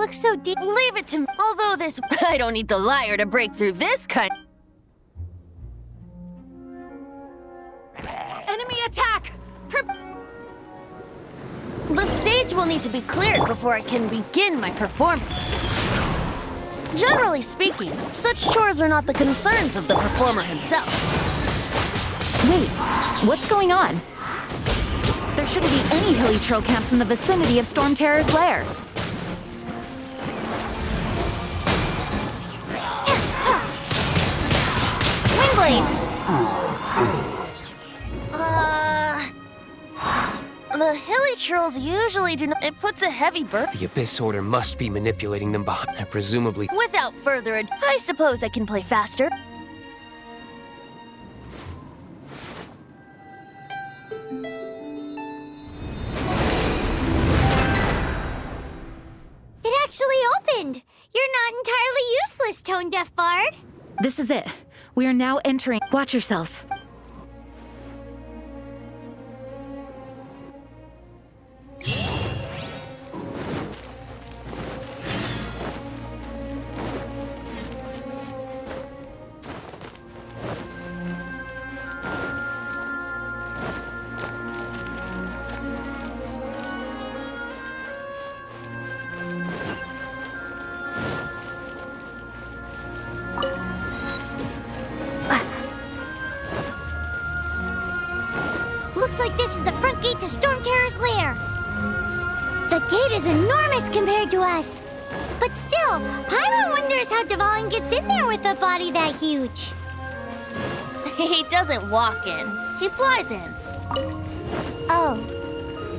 looks so deep. Leave it to me. Although this... I don't need the liar to break through this kind... Enemy attack! The stage will need to be cleared before I can begin my performance. Generally speaking, such chores are not the concerns of the performer himself. Wait, what's going on? There shouldn't be any hilly troll camps in the vicinity of Storm Terror's lair. Windblade! The hilly trolls usually do not... It puts a heavy burden. The Abyss Order must be manipulating them behind, and presumably... Without further ado, I suppose I can play faster. It actually opened! You're not entirely useless, Tone Deaf Bard. This is it. We are now entering. Watch yourselves. Looks like this is the front gate to Storm Terror's lair. The gate is enormous compared to us. But still, Paimon wonders how Dvalin gets in there with a body that huge. He doesn't walk in. He flies in. Oh.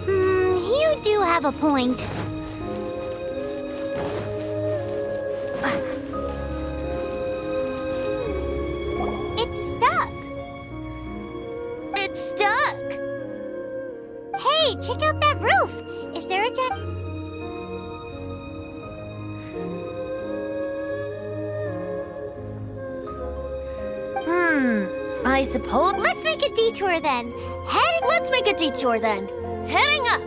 You do have a point. It's stuck. It's stuck. Hey, check out that roof. Is there a jet? I suppose... Let's make a detour then. Let's make a detour then. Heading up.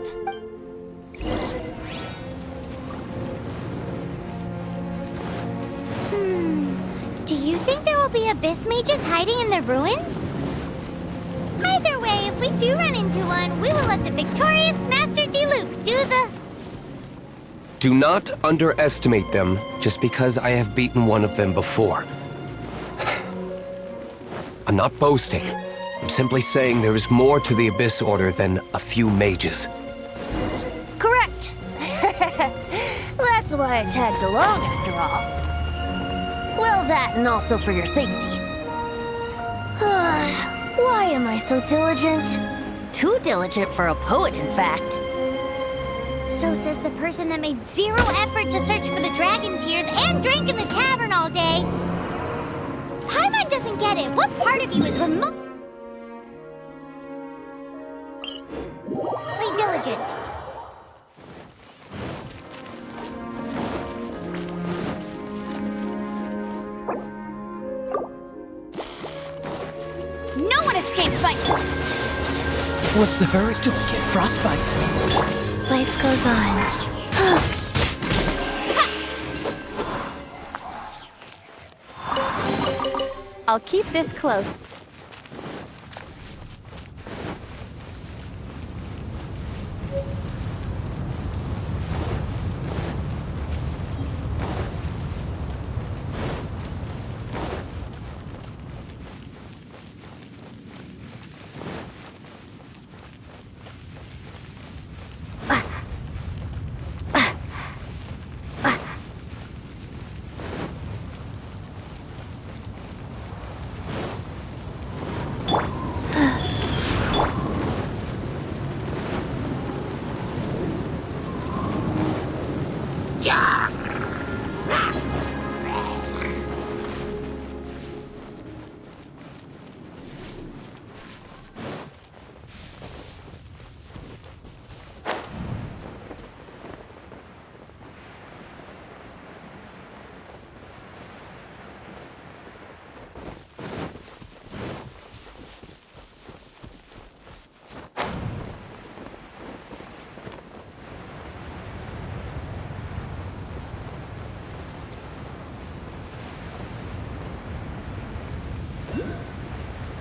Do you think there will be abyss mages hiding in the ruins? Either way, if we do run into one, we will let the victorious Master Diluc do the... Do not underestimate them just because I have beaten one of them before. I'm not boasting. I'm simply saying there is more to the Abyss Order than a few mages. Correct. That's why I tagged along after all. Well, that and also for your safety. Why am I so diligent? Too diligent for a poet, in fact. So says the person that made zero effort to search for the dragon tears and drank in the tavern all day. Paimon doesn't get it. What part of you is remotely diligent? No one escapes my sight. What's the hurry? Don't get frostbite. Life goes on. I'll keep this close.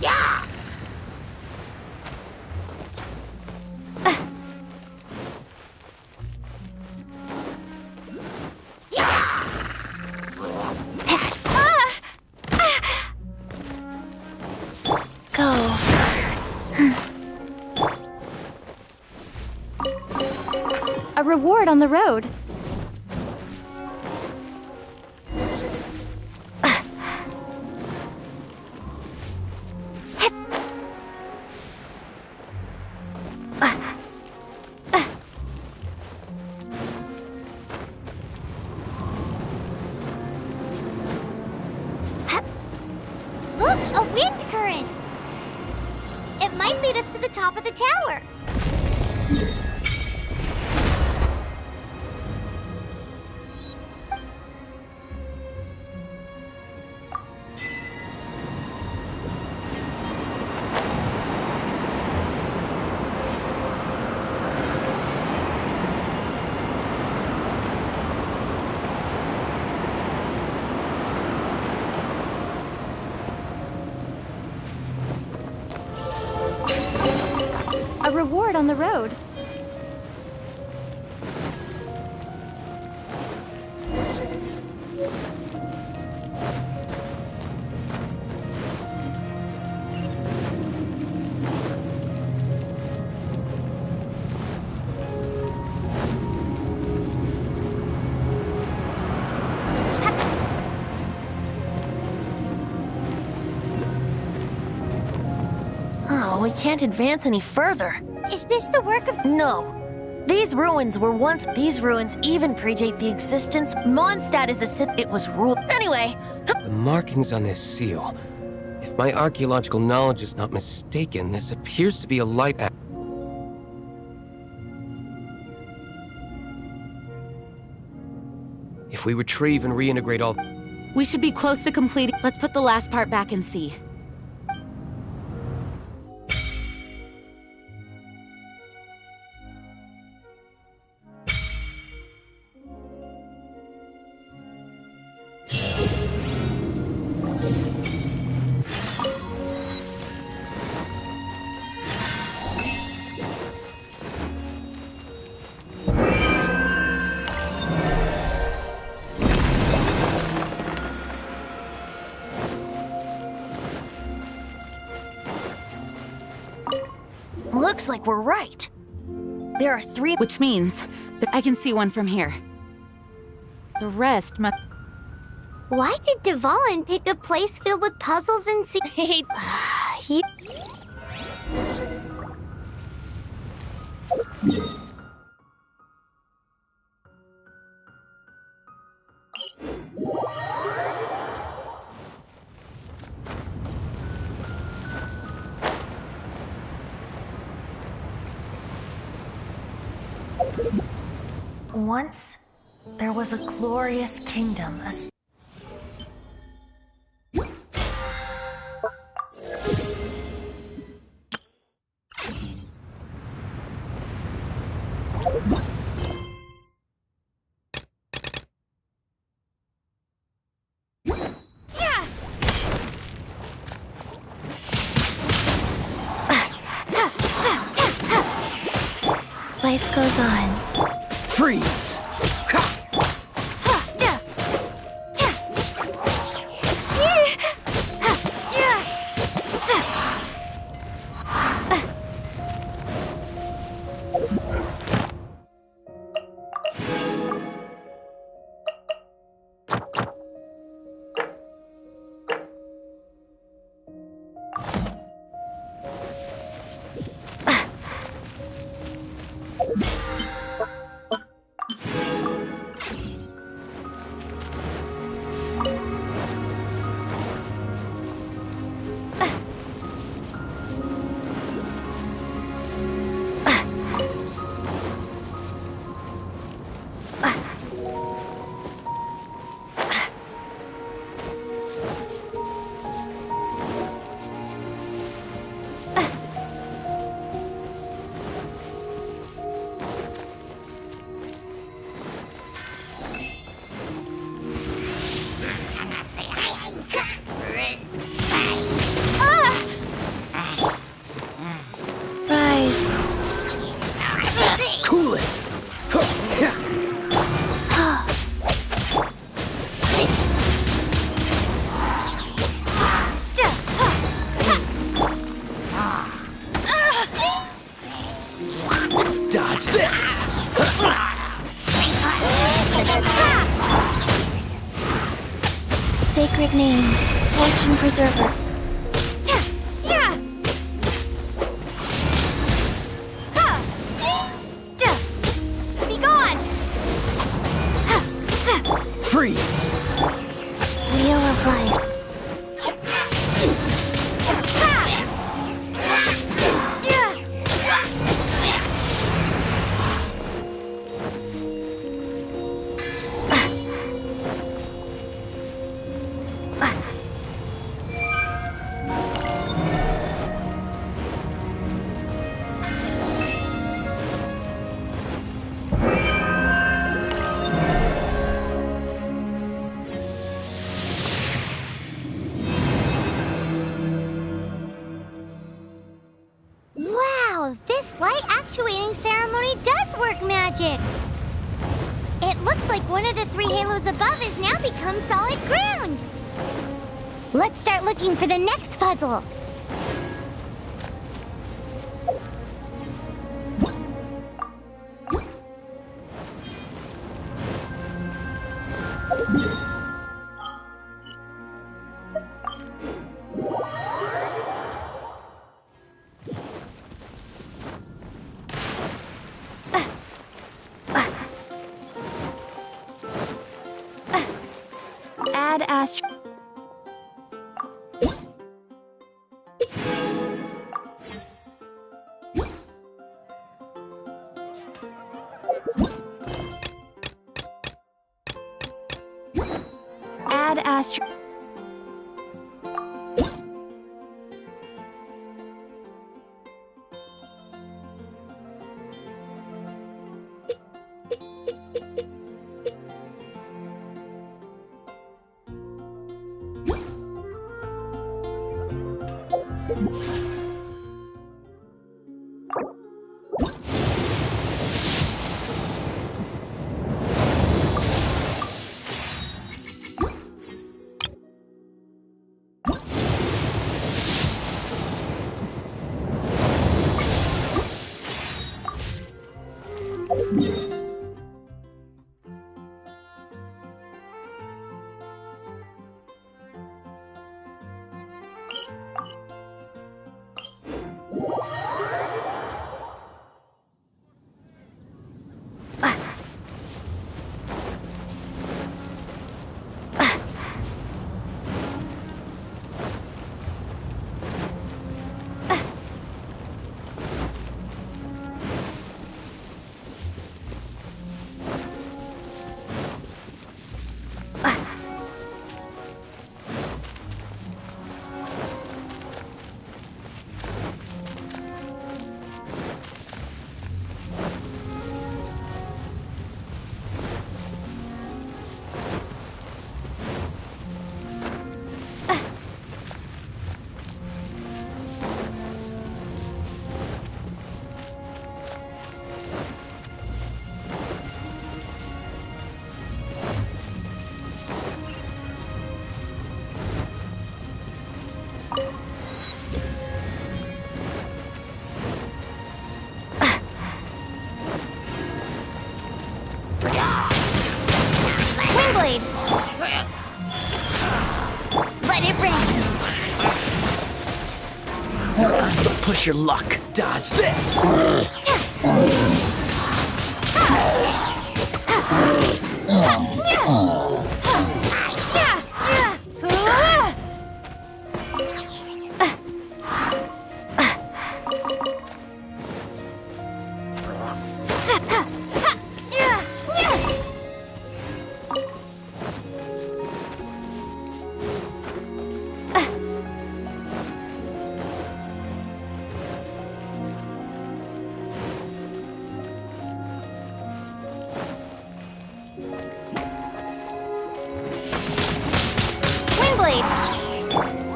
Yeah! Go. A reward on the road. Look, a wind current! It might lead us to the top of the tower. A reward on the road. Oh, we can't advance any further. Is this the work of... No. These ruins were once... These ruins even predate the existence... Mondstadt is a city... It was ruled... Anyway... The markings on this seal. If my archaeological knowledge is not mistaken, this appears to be a light... If we retrieve and reintegrate all... We should be close to completing. Let's put the last part back and see. Looks like we're right. There are 3... Which means that I can see one from here. The rest must... Why did Dvalin pick a place filled with puzzles and Hey, He... Once, there was a glorious kingdom, Life goes on. Freeze! sacred name, Fortune Preserver. Be gone! Freeze! Wheel of Life. Wow, this light actuating ceremony does work magic! It looks like one of the 3 halos above has now become solid ground! Let's start looking for the next puzzle! Add Astro... Add Astro... Let it rain! Don't push your luck. Dodge this!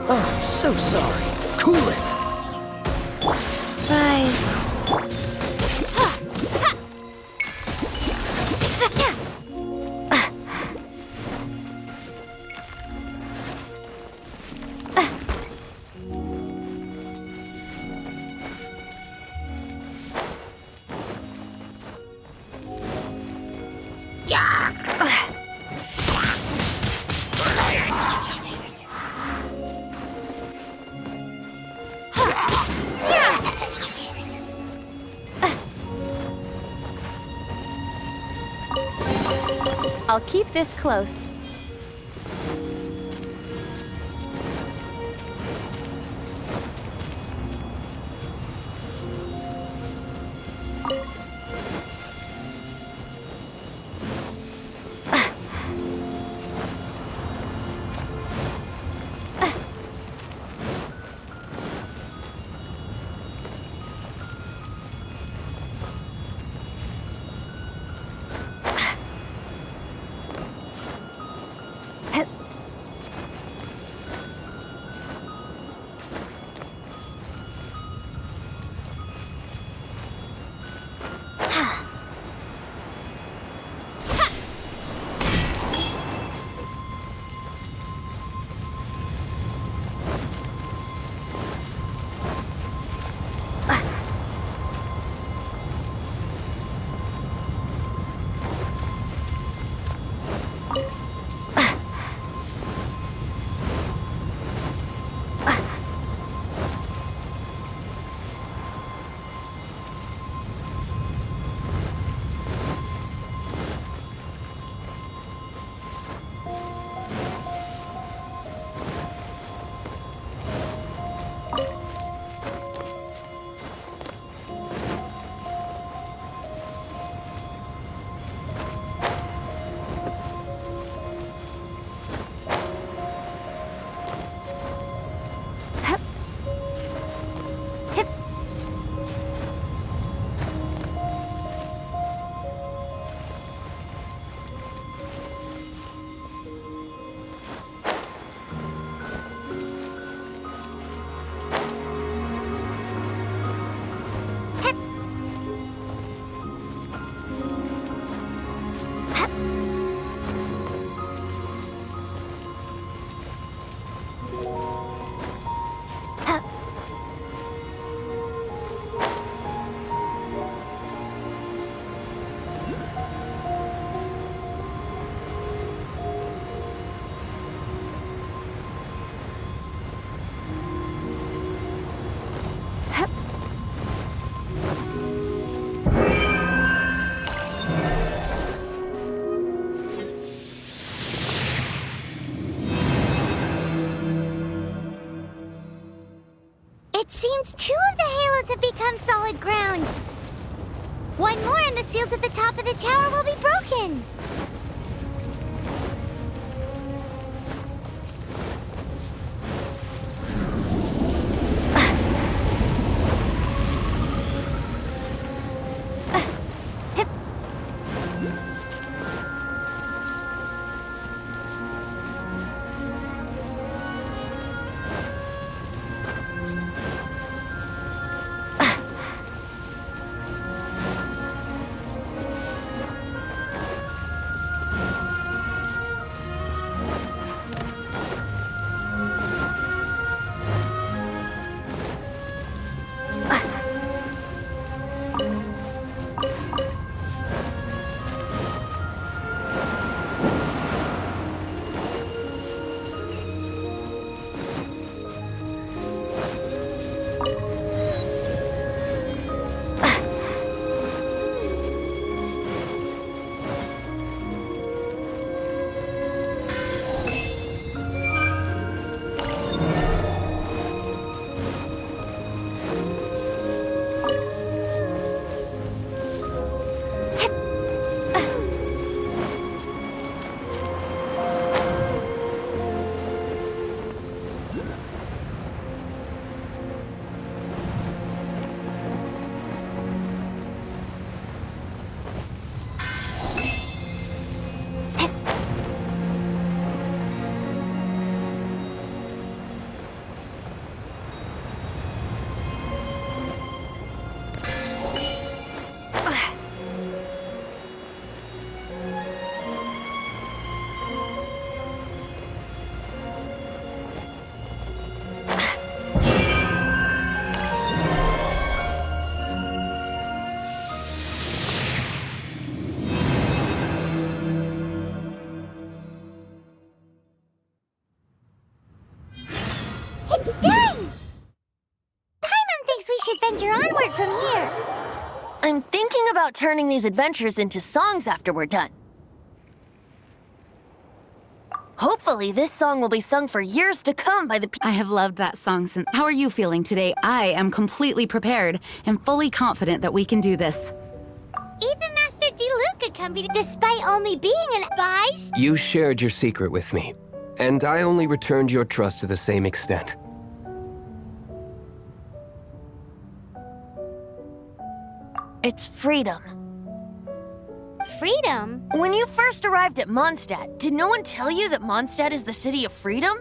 Oh, so sorry. Cool it. Rise. I'll keep this close. It seems 2 of the halos have become solid ground. 1 more and the seals at the top of the tower will be broken. It's done! Paimon thinks we should venture onward from here. I'm thinking about turning these adventures into songs after we're done. Hopefully, this song will be sung for years to come by the people. I have loved that song since. How are you feeling today? I am completely prepared and fully confident that we can do this. Even Master D. accompanied despite only being an advice. You shared your secret with me, and I only returned your trust to the same extent. It's freedom. Freedom? When you first arrived at Mondstadt, did no one tell you that Mondstadt is the city of freedom?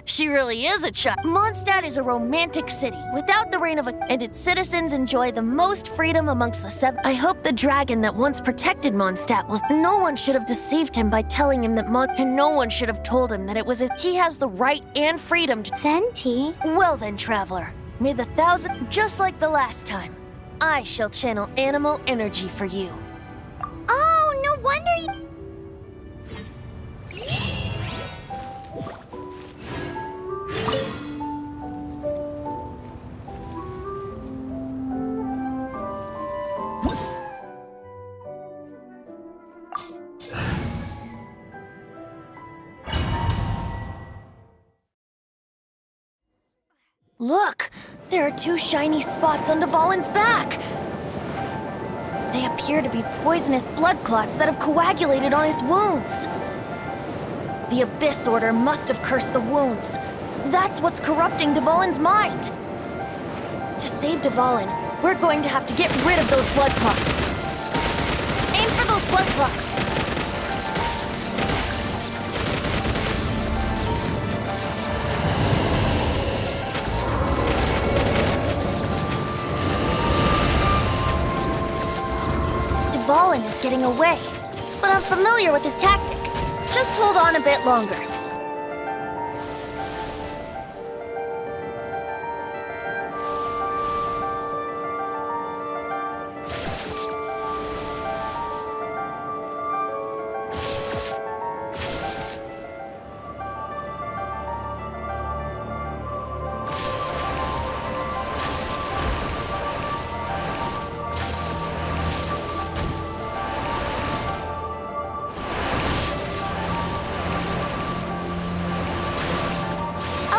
She really is a child. Mondstadt is a romantic city without the reign of and its citizens enjoy the most freedom amongst the seven. I hope the dragon that once protected Mondstadt was. No one should have deceived him by telling him that and no one should have told him that it was he has the right and freedom to. Venti? Well then, traveler, may the thousand, just like the last time, I shall channel animal energy for you. Oh, no wonder you... Look! There are two shiny spots on Dvalin's back! They appear to be poisonous blood clots that have coagulated on his wounds. The Abyss Order must have cursed the wounds. That's what's corrupting Dvalin's mind. To save Dvalin, we're going to have to get rid of those blood clots. Aim for those blood clots! Dvalin is getting away, but I'm familiar with his tactics. Just hold on a bit longer.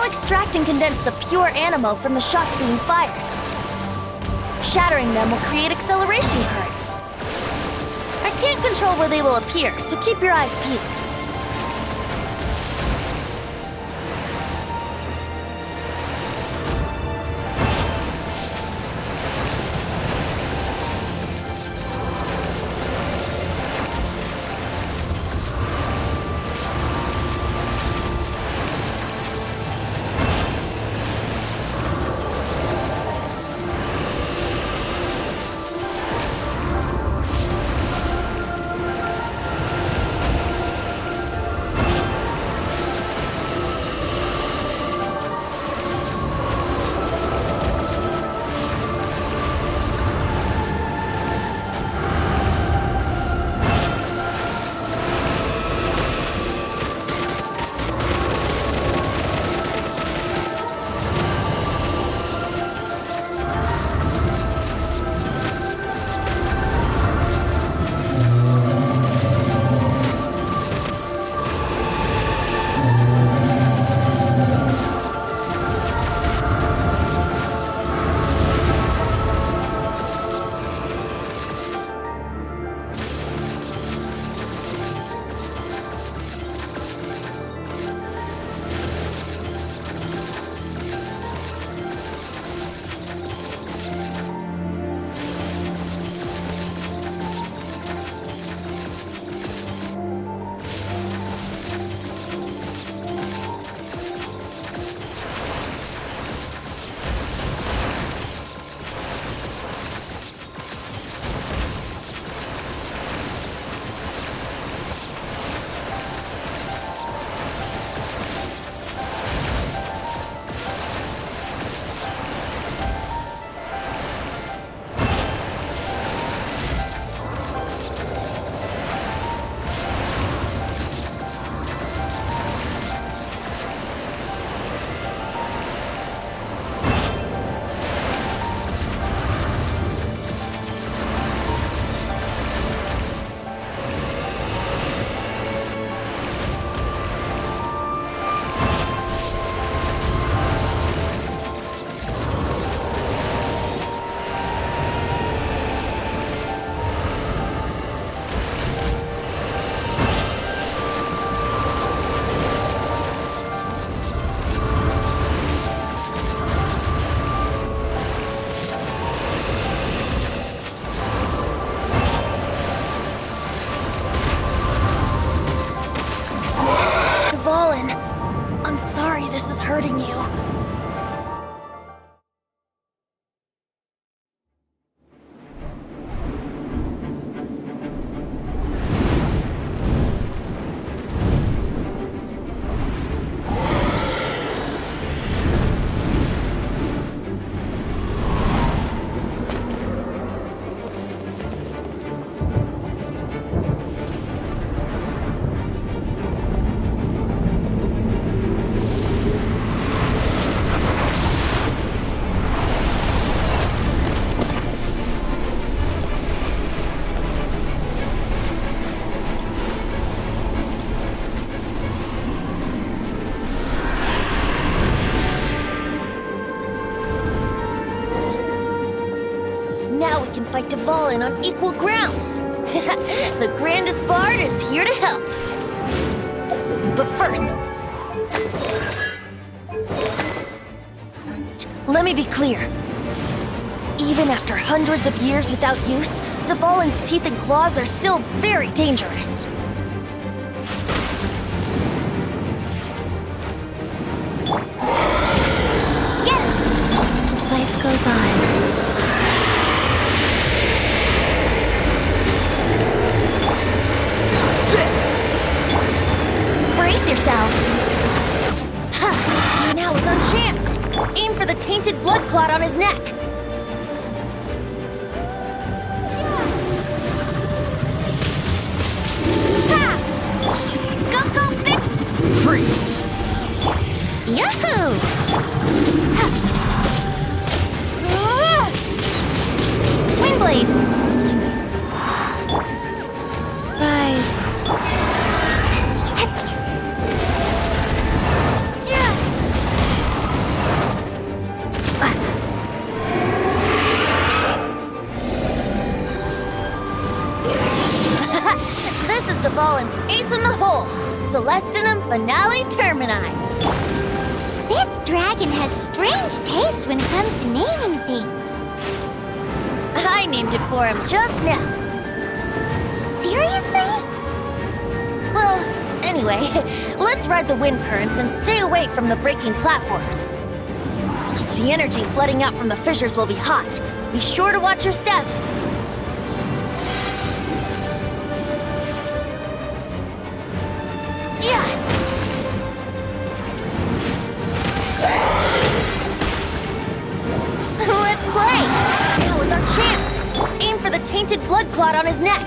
Extract and condense the pure animo from the shots being fired. Shattering them will create acceleration currents. I can't control where they will appear, so keep your eyes peeled. Devalin. I'm sorry this is hurting you. Now we can fight Devalin on equal grounds. The grandest bard is here to help. But first, let me be clear. Even after hundreds of years without use, Devalin's teeth and claws are still very dangerous. Get him! Life goes on. Brace yourselves! Ha! Now is our chance! Aim for the tainted blood clot on his neck! Ha! Go, go, big! Freeze! Yahoo! Windblade! Rise. This is Devalin's ace in the hole! Celestinum Finale Termini! This dragon has strange taste when it comes to naming things. I named it for him just now. Seriously? Well, anyway, let's ride the wind currents and stay away from the breaking platforms. The energy flooding out from the fissures will be hot. Be sure to watch your step. Let's play! Now is our chance! Aim for the tainted blood clot on his neck!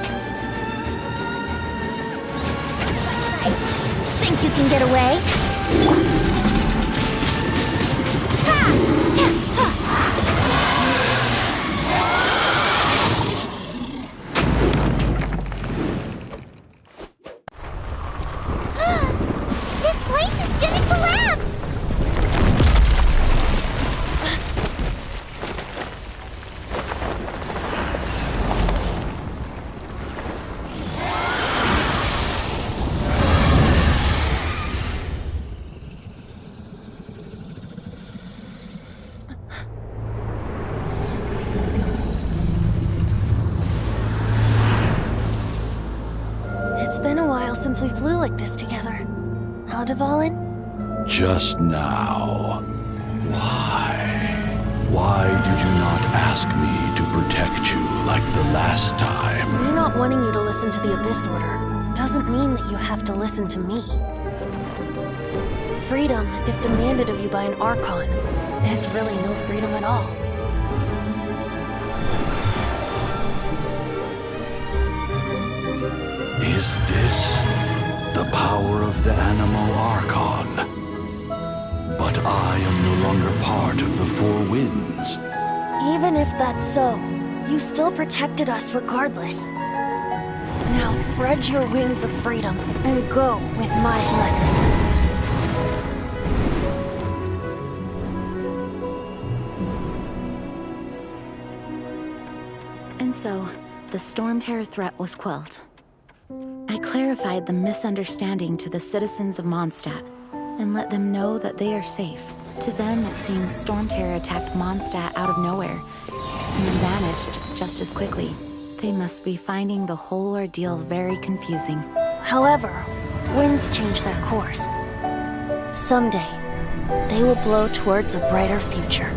Think you can get away? This place is gonna collapse! It's been a while since we flew like this together. How, Devalin? Just now. Why? Why did you not ask me to protect you like the last time? Me not wanting you to listen to the Abyss Order doesn't mean that you have to listen to me. Freedom, if demanded of you by an Archon, is really no freedom at all. Is this the power of the animal Archon? But I am no longer part of the Four Winds. Even if that's so, you still protected us regardless. Now spread your wings of freedom and go with my blessing. And so, the Storm Terror threat was quelled. I clarified the misunderstanding to the citizens of Mondstadt, and let them know that they are safe. To them, it seems Storm Terror attacked Mondstadt out of nowhere, and then vanished just as quickly. They must be finding the whole ordeal very confusing. However, winds change their course. Someday, they will blow towards a brighter future.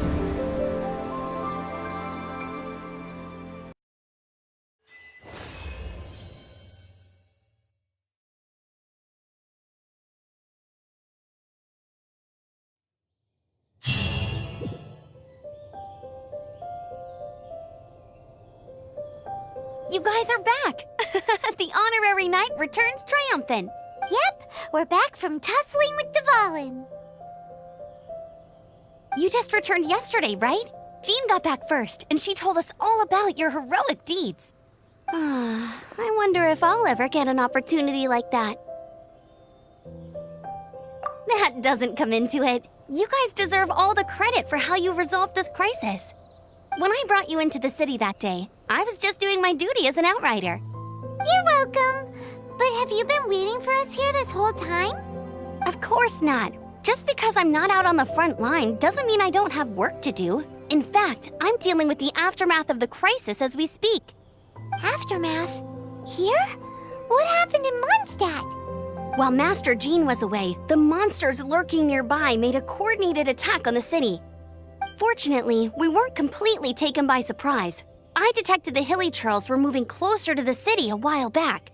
You guys are back! The honorary knight returns triumphant. Yep, we're back from tussling with Dvalin. You just returned yesterday, right? Jean got back first, and she told us all about your heroic deeds. I wonder if I'll ever get an opportunity like that. That doesn't come into it. You guys deserve all the credit for how you resolved this crisis. When I brought you into the city that day, I was just doing my duty as an outrider. You're welcome. But have you been waiting for us here this whole time? Of course not. Just because I'm not out on the front line doesn't mean I don't have work to do. In fact, I'm dealing with the aftermath of the crisis as we speak. Aftermath? Here? What happened in Mondstadt? While Master Jean was away, the monsters lurking nearby made a coordinated attack on the city. Fortunately, we weren't completely taken by surprise. I detected the Hilly Churls were moving closer to the city a while back.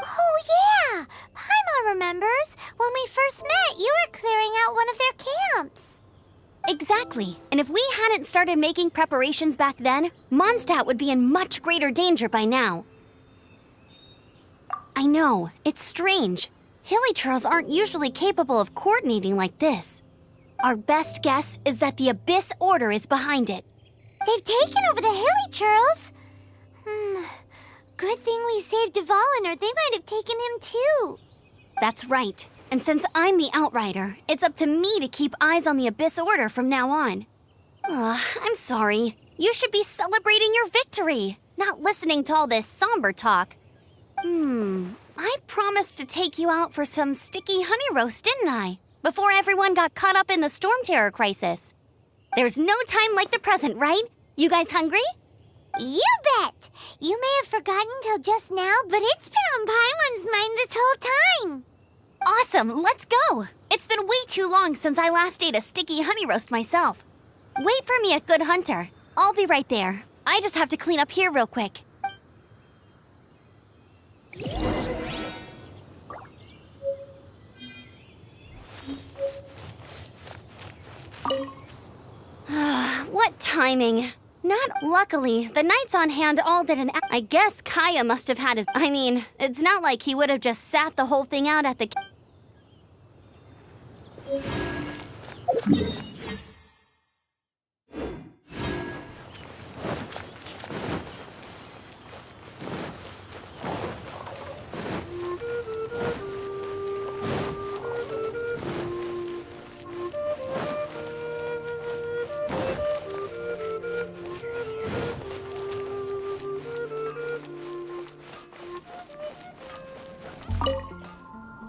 Oh yeah! Paimon remembers. When we first met, you were clearing out one of their camps. Exactly. And if we hadn't started making preparations back then, Mondstadt would be in much greater danger by now. I know, it's strange. Hilly Churls aren't usually capable of coordinating like this. Our best guess is that the Abyss Order is behind it. They've taken over the Hilly Churls? Good thing we saved Dvalin, or they might have taken him too. That's right. And since I'm the Outrider, it's up to me to keep eyes on the Abyss Order from now on. I'm sorry. You should be celebrating your victory, not listening to all this somber talk. I promised to take you out for some sticky honey roast, didn't I? Before everyone got caught up in the Storm Terror crisis. There's no time like the present, right? You guys hungry? You bet! You may have forgotten till just now, but it's been on Paimon's mind this whole time. Awesome, let's go! It's been way too long since I last ate a sticky honey roast myself. Wait for me at Good Hunter. I'll be right there. I just have to clean up here real quick. What timing. Not luckily, the knights on hand all did an I guess Kaya must have had his it's not like he would have just sat the whole thing out at the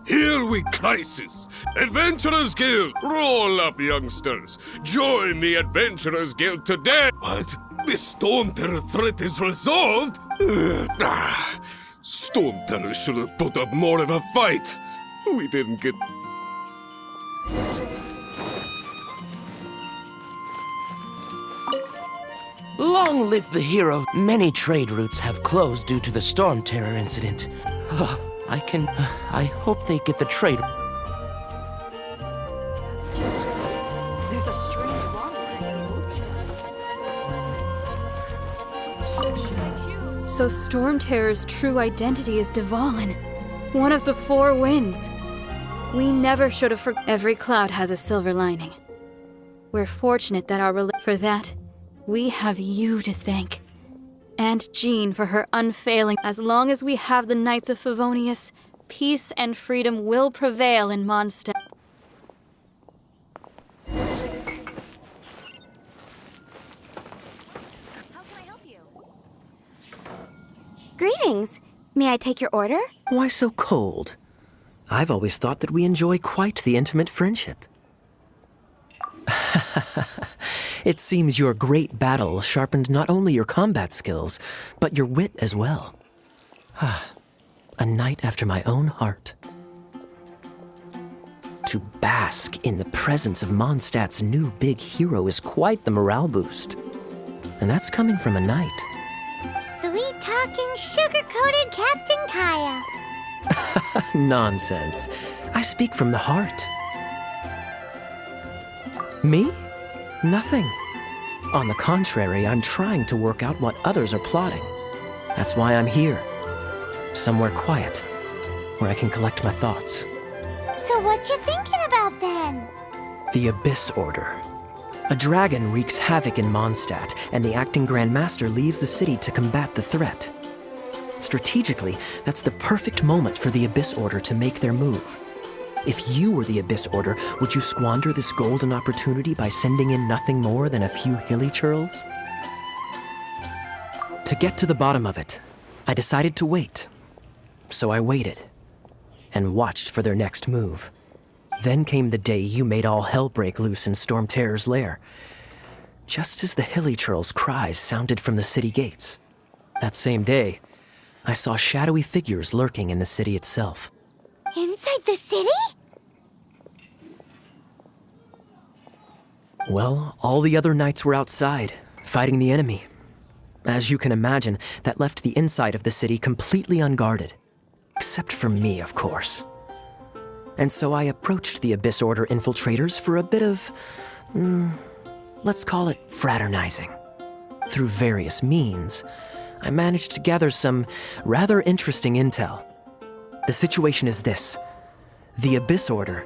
Here we crisis! Adventurers Guild! Roll up, youngsters! Join the Adventurers Guild today! What? The Storm Terror threat is resolved? Storm Terror should have put up more of a fight! We didn't get... Long live the hero. Many trade routes have closed due to the Storm Terror incident. I hope they get the trade. There's a strange water. So Storm Terror's true identity is Dvalin, one of the four winds. We never should have Every cloud has a silver lining. We're fortunate that for that, we have you to thank. And Jean for her unfailing. As long as we have the Knights of Favonius, peace and freedom will prevail in Mondstadt. How can I help you? Greetings. May I take your order? Why so cold? I've always thought that we enjoy quite the intimate friendship. It seems your great battle sharpened not only your combat skills, but your wit as well. A knight after my own heart. To bask in the presence of Mondstadt's new big hero is quite the morale boost. And that's coming from a knight. Sweet-talking, sugar-coated Captain Kaya. Nonsense. I speak from the heart. Me? Nothing. On the contrary, I'm trying to work out what others are plotting. That's why I'm here. Somewhere quiet, where I can collect my thoughts. So what you thinking about then? The Abyss Order. A dragon wreaks havoc in Mondstadt, and the acting Grand Master leaves the city to combat the threat. Strategically, that's the perfect moment for the Abyss Order to make their move. If you were the Abyss Order, would you squander this golden opportunity by sending in nothing more than a few hilly churls? To get to the bottom of it, I decided to wait. So I waited, and watched for their next move. Then came the day you made all hell break loose in Storm Terror's lair, just as the hilly churls' cries sounded from the city gates. That same day, I saw shadowy figures lurking in the city itself. Inside the city? Well, all the other knights were outside, fighting the enemy. As you can imagine, that left the inside of the city completely unguarded. Except for me, of course. And so I approached the Abyss Order infiltrators for a bit of, let's call it fraternizing. Through various means, I managed to gather some rather interesting intel. The situation is this. The Abyss Order,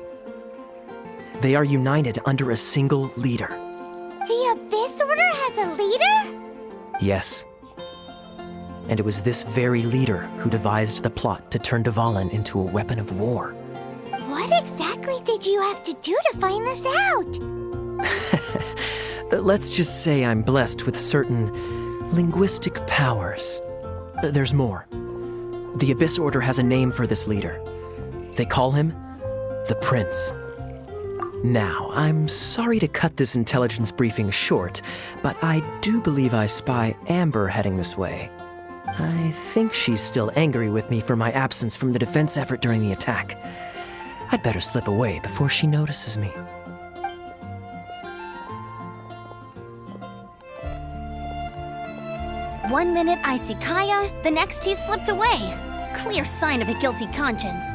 they are united under a single leader. The Abyss Order has a leader? Yes. And it was this very leader who devised the plot to turn Dvalin into a weapon of war. What exactly did you have to do to find this out? Let's just say I'm blessed with certain linguistic powers. There's more. The Abyss Order has a name for this leader. They call him the Prince. Now, I'm sorry to cut this intelligence briefing short, but I do believe I spy Amber heading this way. I think she's still angry with me for my absence from the defense effort during the attack. I'd better slip away before she notices me. One minute I see Kaya, the next he's slipped away. Clear sign of a guilty conscience.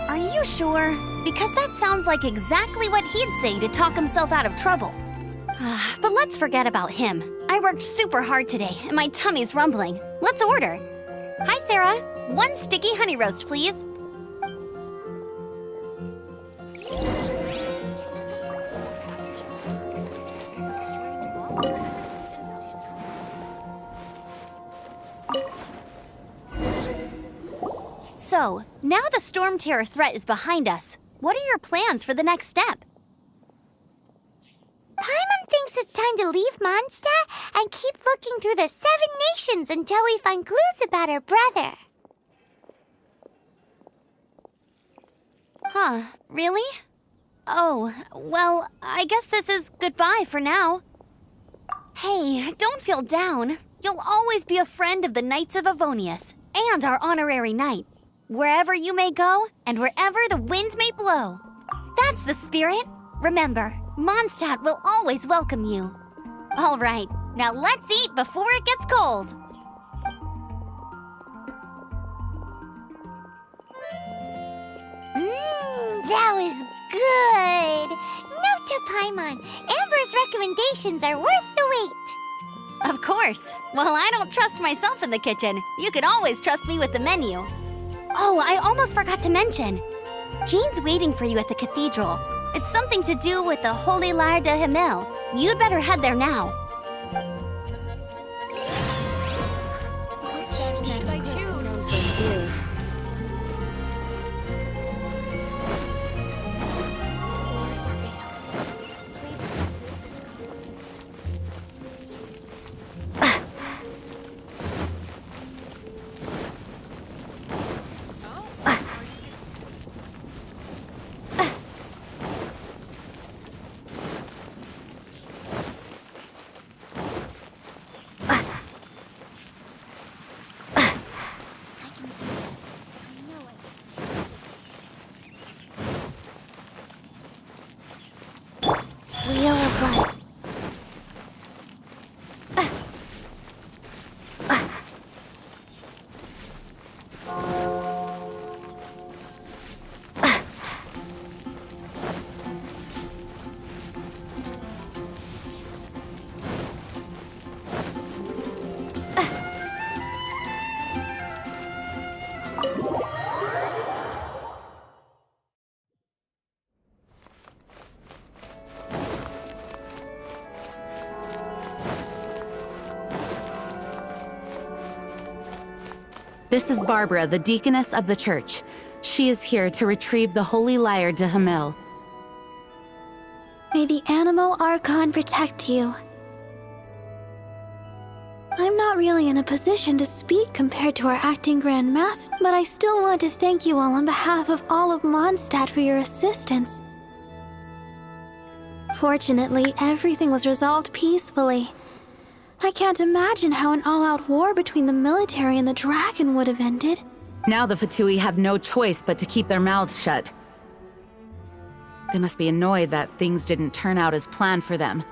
Are you sure? Because that sounds like exactly what he'd say to talk himself out of trouble. But let's forget about him. I worked super hard today, and my tummy's rumbling. Let's order. Hi, Sarah. 1 sticky honey roast, please. So, now the Storm Terror threat is behind us. What are your plans for the next step? Paimon thinks it's time to leave Mondstadt and keep looking through the 7 nations until we find clues about her brother. Huh, really? Oh, well, I guess this is goodbye for now. Hey, don't feel down. You'll always be a friend of the Knights of Avonius and our honorary knight. Wherever you may go, and wherever the wind may blow. That's the spirit. Remember, Mondstadt will always welcome you. All right, now let's eat before it gets cold. That was good. Note to Paimon, Amber's recommendations are worth the wait. Of course. Well, I don't trust myself in the kitchen. You can always trust me with the menu. Oh, I almost forgot to mention. Jean's waiting for you at the cathedral. It's something to do with the Holy Lyre de Himmel. You'd better head there now. Wheel of Life. This is Barbara, the deaconess of the church. She is here to retrieve the holy lyre to Hamil. May the animal Archon protect you. I'm not really in a position to speak compared to our acting Grand Master, but I still want to thank you all on behalf of all of Mondstadt for your assistance. Fortunately, everything was resolved peacefully. I can't imagine how an all-out war between the military and the dragon would have ended. Now the Fatui have no choice but to keep their mouths shut. They must be annoyed that things didn't turn out as planned for them.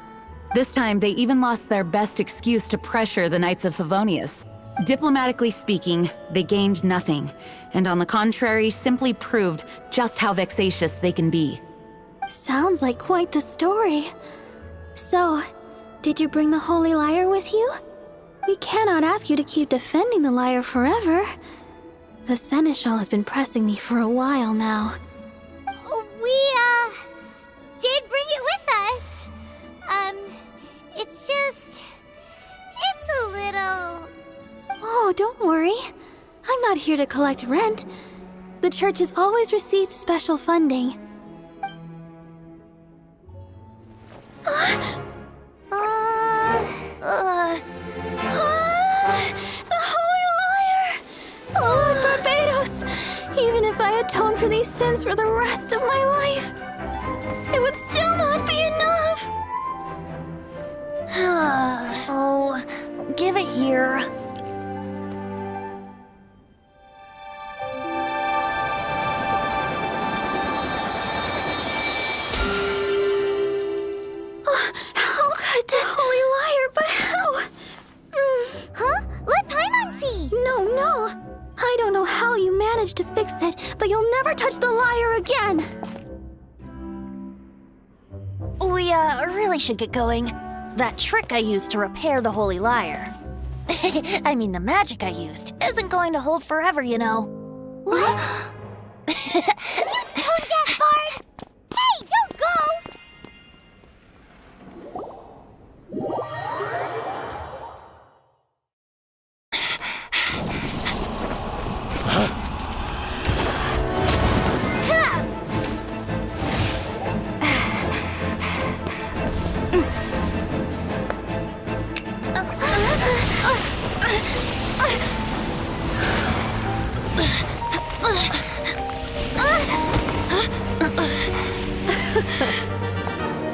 This time, they even lost their best excuse to pressure the Knights of Favonius. Diplomatically speaking, they gained nothing, and on the contrary, simply proved just how vexatious they can be. Sounds like quite the story. So, did you bring the holy lyre with you? We cannot ask you to keep defending the lyre forever. The Seneschal has been pressing me for a while now. We, did bring it with us. It's a little... Oh, don't worry. I'm not here to collect rent. The church has always received special funding. The holy lyre! Lord Barbados! Even if I atone for these sins for the rest of my life, it would still not be enough! Oh, give it here. How could this holy lyre, but how? Huh? Let Paimon see! No. I don't know how you managed to fix it, but you'll never touch the lyre again! We, really should get going. That trick I used to repair the holy lyre. I mean, the magic I used isn't going to hold forever, you know. What? Tone deaf, Bard! Hey, don't go!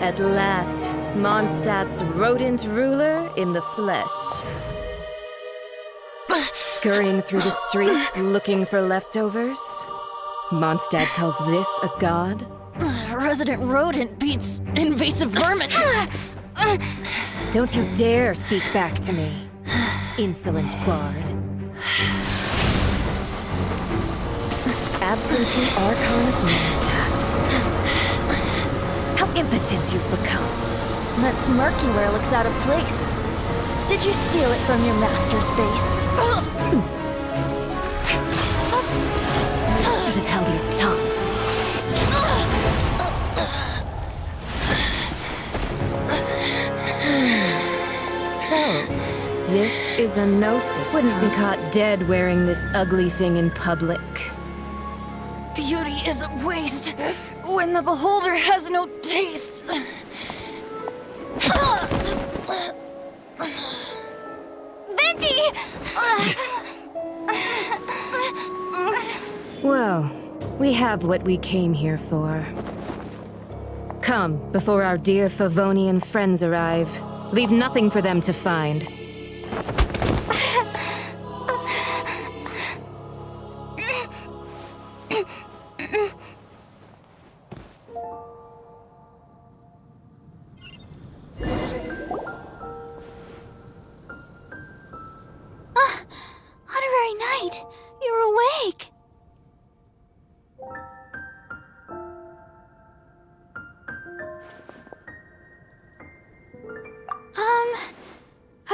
At last, Mondstadt's rodent ruler in the flesh. Scurrying through the streets looking for leftovers? Mondstadt calls this a god? Resident rodent beats invasive vermin. Don't you dare speak back to me, insolent bard. Absentee Archon of Mondstadt. How impotent you've become. That smirky wear looks out of place. Did you steal it from your master's face? You should have held your tongue. So, this is a gnosis. Wouldn't be caught dead wearing this ugly thing in public. Beauty is a waste when the beholder has no taste. Venti! Well, we have what we came here for. Come, before our dear Favonian friends arrive. Leave nothing for them to find.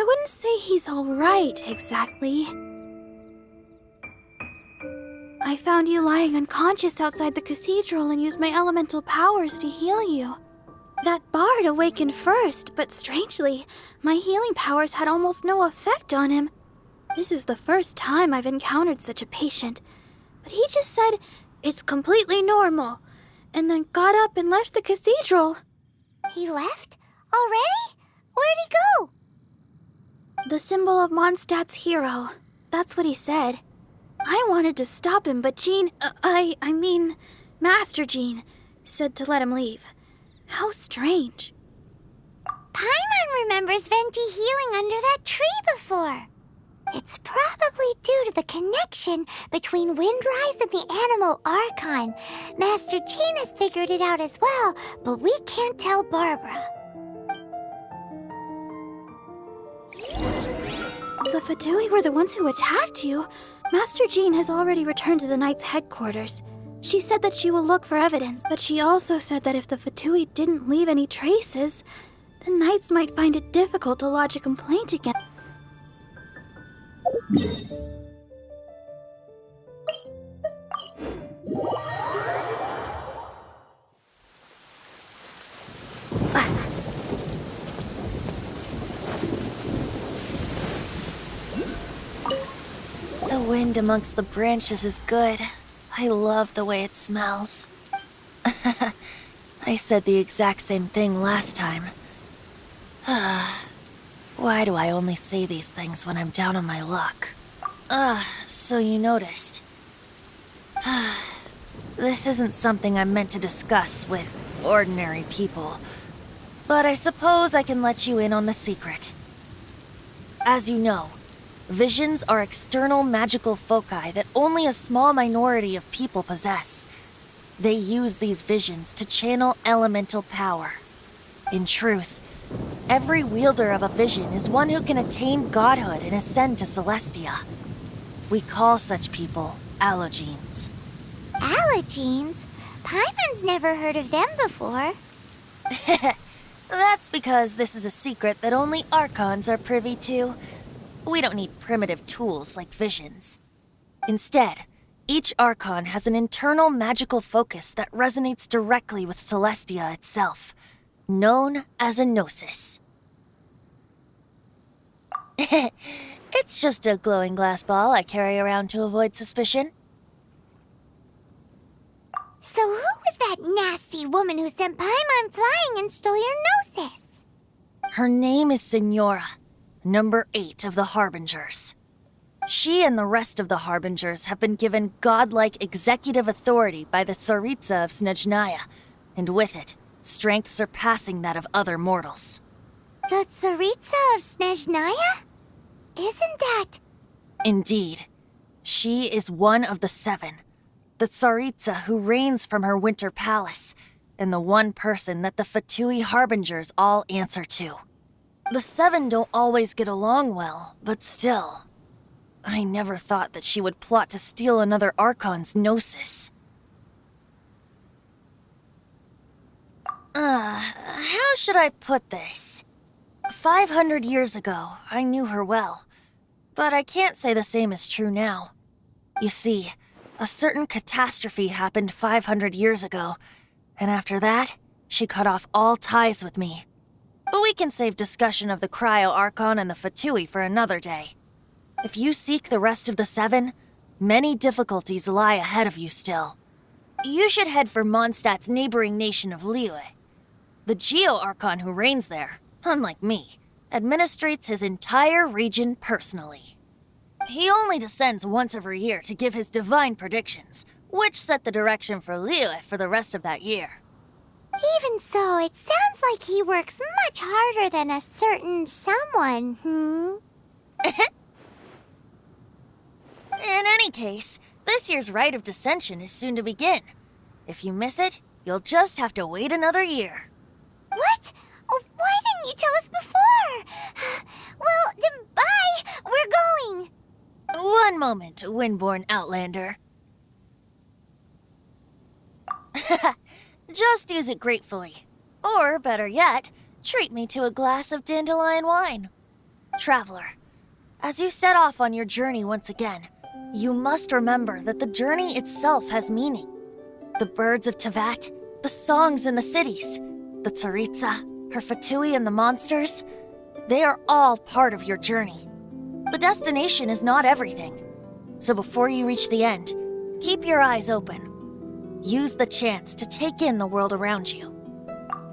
I wouldn't say he's alright, exactly. I found you lying unconscious outside the cathedral and used my elemental powers to heal you. That bard awakened first, but strangely, my healing powers had almost no effect on him. This is the first time I've encountered such a patient, but he just said, "It's completely normal," and then got up and left the cathedral. He left? Already? Where'd he go? The symbol of Mondstadt's hero. That's what he said. I wanted to stop him, but Jean, I mean, Master Jean, said to let him leave. How strange. Paimon remembers Venti healing under that tree before. It's probably due to the connection between Windrise and the animal Archon. Master Jean has figured it out as well, but we can't tell Barbara. The Fatui were the ones who attacked you. Master Jean has already returned to the Knight's headquarters. She said that she will look for evidence, but she also said that if the Fatui didn't leave any traces, the Knights might find it difficult to lodge a complaint against. The wind amongst the branches is good. I love the way it smells. I said the exact same thing last time. Why do I only say these things when I'm down on my luck? So you noticed. This isn't something I'm meant to discuss with ordinary people, but I suppose I can let you in on the secret. As you know, visions are external magical foci that only a small minority of people possess. They use these visions to channel elemental power. In truth, every wielder of a vision is one who can attain godhood and ascend to Celestia. We call such people allogenes. Allogenes? Paimon's never heard of them before. That's because this is a secret that only Archons are privy to. We don't need primitive tools like visions. Instead, each Archon has an internal magical focus that resonates directly with Celestia itself, known as a gnosis. It's just a glowing glass ball I carry around to avoid suspicion. So who was that nasty woman who sent Paimon flying and stole your gnosis? Her name is Signora, number 8 of the Harbingers. She and the rest of the Harbingers have been given godlike executive authority by the Tsaritsa of Snezhnaya, and with it, strength surpassing that of other mortals. The Tsaritsa of Snezhnaya? Isn't that... Indeed. She is one of the 7, the Tsaritsa who reigns from her winter palace, and the one person that the Fatui Harbingers all answer to. The 7 don't always get along well, but still. I never thought that she would plot to steal another Archon's gnosis. How should I put this? 500 years ago, I knew her well, but I can't say the same is true now. You see, a certain catastrophe happened 500 years ago, and after that, she cut off all ties with me. But we can save discussion of the Cryo-Archon and the Fatui for another day. If you seek the rest of the 7, many difficulties lie ahead of you still. You should head for Mondstadt's neighboring nation of Liyue. The Geo-Archon who reigns there, unlike me, administrates his entire region personally. He only descends once every year to give his divine predictions, which set the direction for Liyue for the rest of that year. Even so, it sounds like he works much harder than a certain someone, In any case, this year's Rite of Descension is soon to begin. If you miss it, you'll just have to wait another year. What? Oh, why didn't you tell us before? Well, then bye! We're going! One moment, Windborn Outlander. Just use it gratefully. Or, better yet, treat me to a glass of dandelion wine. Traveler, as you set off on your journey once again, you must remember that the journey itself has meaning. The birds of Tevat, the songs in the cities, the Tsaritsa, her Fatui and the monsters, they are all part of your journey. The destination is not everything. So before you reach the end, keep your eyes open. Use the chance to take in the world around you.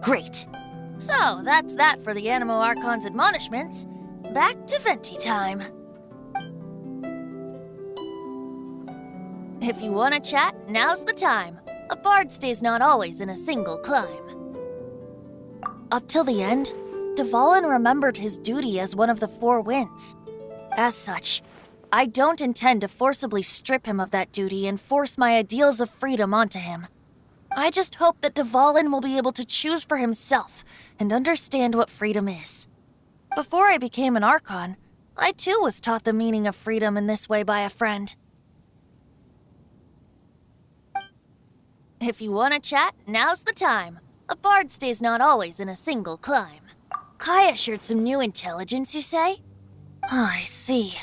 Great. So that's that for the Animo Archon's admonishments. Back to Venti time. If you want to chat, now's the time. A bard stays not always in a single climb. Up till the end, Dvalin remembered his duty as one of the Four Winds. As such, I don't intend to forcibly strip him of that duty and force my ideals of freedom onto him. I just hope that Dvalin will be able to choose for himself and understand what freedom is. Before I became an Archon, I too was taught the meaning of freedom in this way by a friend. If you want to chat, now's the time. A bard stays not always in a single climb. Kaya shared some new intelligence, you say? Oh, I see.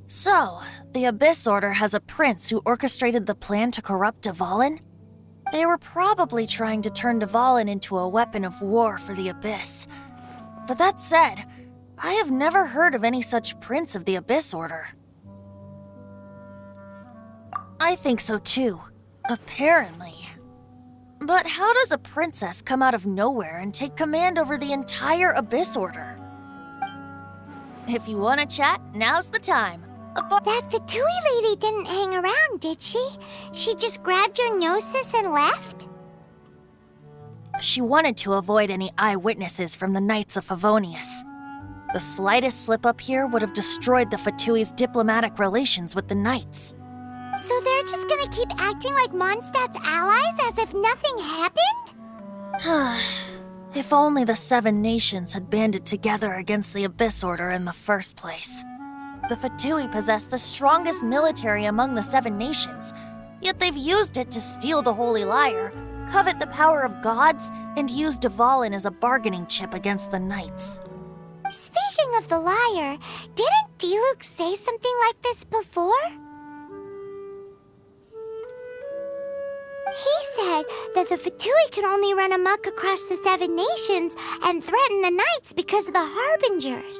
So, the Abyss Order has a prince who orchestrated the plan to corrupt Dvalin? They were probably trying to turn Dvalin into a weapon of war for the Abyss. But that said, I have never heard of any such prince of the Abyss Order. I think so too. Apparently. But how does a princess come out of nowhere and take command over the entire Abyss Order? If you want to chat, now's the time. That Fatui lady didn't hang around, did she? She just grabbed your gnosis and left? She wanted to avoid any eyewitnesses from the Knights of Favonius. The slightest slip-up here would have destroyed the Fatui's diplomatic relations with the Knights. So they're just gonna keep acting like Mondstadt's allies as if nothing happened? If only the Seven Nations had banded together against the Abyss Order in the first place. The Fatui possess the strongest military among the Seven Nations, yet they've used it to steal the Holy Lyre, covet the power of gods, and use Dvalin as a bargaining chip against the Knights. Speaking of the Lyre, didn't Diluc say something like this before? He said that the Fatui can only run amok across the Seven Nations and threaten the Knights because of the Harbingers.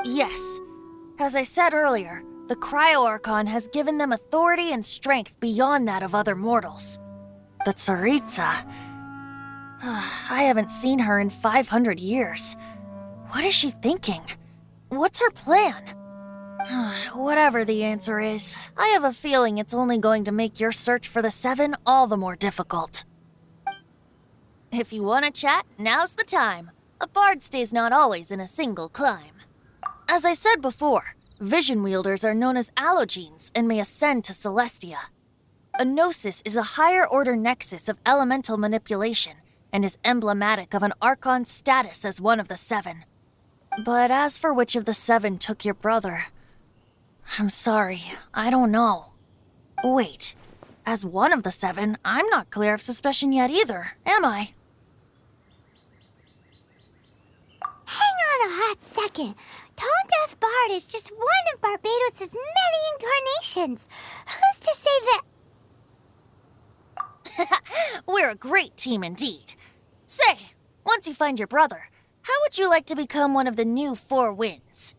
Yes. As I said earlier, the Cryo-Archon has given them authority and strength beyond that of other mortals. The Tsaritsa... I haven't seen her in 500 years. What is she thinking? What's her plan? Whatever the answer is, I have a feeling it's only going to make your search for the Seven all the more difficult. If you want to chat, now's the time. A bard stays not always in a single climb. As I said before, vision wielders are known as allogenes and may ascend to Celestia. A gnosis is a higher-order nexus of elemental manipulation and is emblematic of an Archon's status as one of the Seven. But as for which of the Seven took your brother, I'm sorry, I don't know. Wait, as one of the Seven, I'm not clear of suspicion yet either, am I? Hang on a hot second. Tone Deaf Bard is just one of Barbados' many incarnations. Who's to say that... We're a great team indeed. Say, once you find your brother, how would you like to become one of the new Four Winds?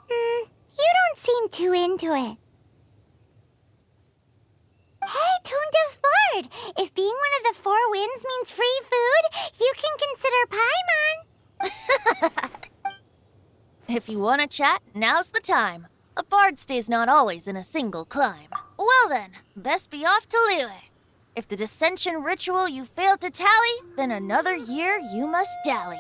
You don't seem too into it. Hey, Tone Deaf Bard! If being one of the Four Winds means free food, you can consider Paimon. If you want to chat, now's the time. A bard stays not always in a single climb. Well then, best be off to Liyue. If the dissension ritual you failed to tally, then another year you must dally.